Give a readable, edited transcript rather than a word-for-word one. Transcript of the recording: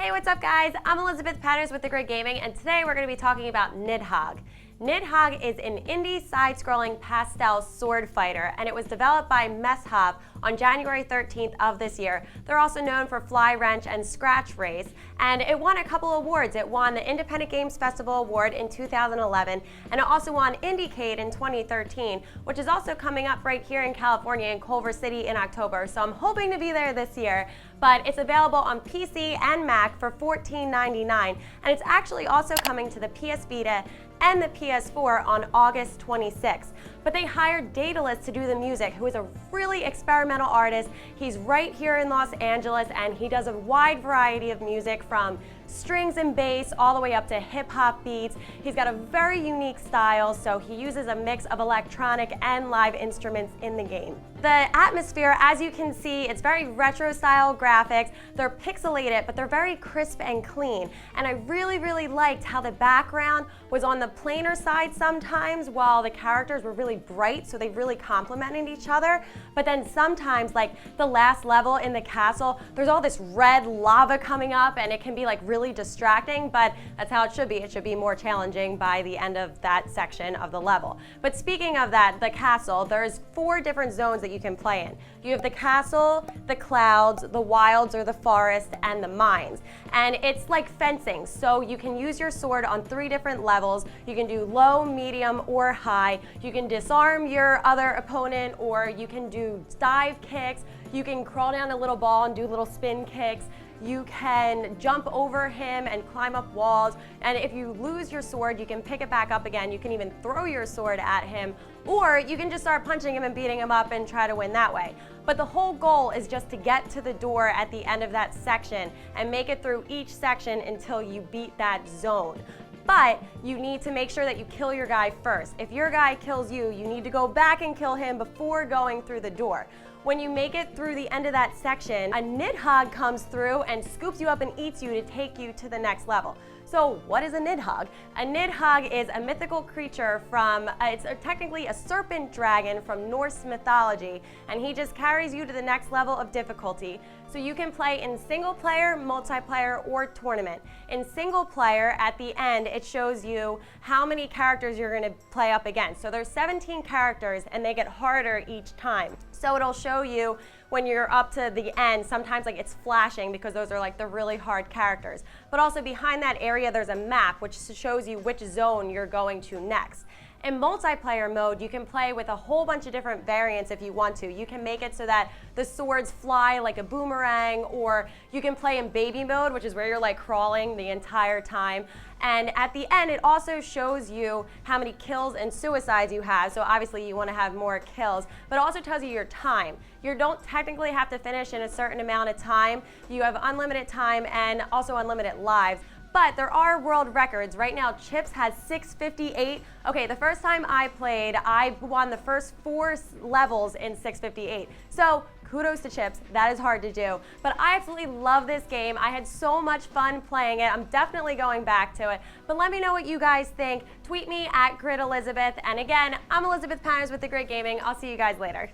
Hey, what's up guys? I'm Elizabeth Patters with The Great Gaming, and today we're going to be talking about Nidhogg. Nidhogg is an indie side-scrolling pastel sword fighter, and it was developed by MAYHEM on January 13th of this year. They're also known for Fly Wrench and Scratch Race, and it won a couple awards. It won the Independent Games Festival Award in 2011, and it also won Indiecade in 2013, which is also coming up right here in California in Culver City in October, so I'm hoping to be there this year. But it's available on PC and Mac for $14.99, and it's actually also coming to the PS Vita and the PS4 on August 26th. But they hired Daedalus to do the music, who is a really experimental artist. He's right here in Los Angeles, and he does a wide variety of music from strings and bass all the way up to hip-hop beats. He's got a very unique style, so he uses a mix of electronic and live instruments in the game. The atmosphere, as you can see, it's very retro-style graphics. They're pixelated, but they're very crisp and clean. And I really liked how the background was on the plainer side sometimes, while the characters were really bright, so they really complemented each other. But then sometimes, like the last level in the castle, there's all this red lava coming up, and it can be like really distracting, but that's how it should be. It should be more challenging by the end of that section of the level. But speaking of that, the castle, there's 4 different zones that you can play in. You have the castle, the clouds, the wilds or the forest, and the mines. And it's like fencing, so you can use your sword on 3 different levels. You can do low, medium, or high. You can disarm your other opponent, or you can do dive kicks. You can crawl down a little ball and do little spin kicks. You can jump over him and climb up walls, and if you lose your sword, you can pick it back up again. You can even throw your sword at him, or you can just start punching him and beating him up and try to win that way. But the whole goal is just to get to the door at the end of that section and make it through each section until you beat that zone. But you need to make sure that you kill your guy first. If your guy kills you, you need to go back and kill him before going through the door. When you make it through the end of that section, a Nidhogg comes through and scoops you up and eats you to take you to the next level. So what is a Nidhogg? A Nidhogg is a mythical creature from, it's technically a serpent dragon from Norse mythology, and he just carries you to the next level of difficulty. So you can play in single player, multiplayer, or tournament. In single player, at the end, it shows you how many characters you're gonna play up against. So there's 17 characters, and they get harder each time. So it'll show you when you're up to the end, sometimes like it's flashing because those are like the really hard characters. But also behind that area, there's a map which shows you which zone you're going to next. In multiplayer mode, you can play with a whole bunch of different variants if you want to. You can make it so that the swords fly like a boomerang, or you can play in baby mode, which is where you're like crawling the entire time. And at the end, it also shows you how many kills and suicides you have. So obviously you want to have more kills, but it also tells you your time. You don't technically have to finish in a certain amount of time. You have unlimited time and also unlimited lives. But there are world records. Right now, Chips has 658. Okay, the first time I played, I won the first 4 levels in 658. So kudos to Chips, that is hard to do. But I absolutely love this game. I had so much fun playing it. I'm definitely going back to it. But let me know what you guys think. Tweet me at GridElizabeth. And again, I'm Elizabeth Patters with The Great Gaming. I'll see you guys later.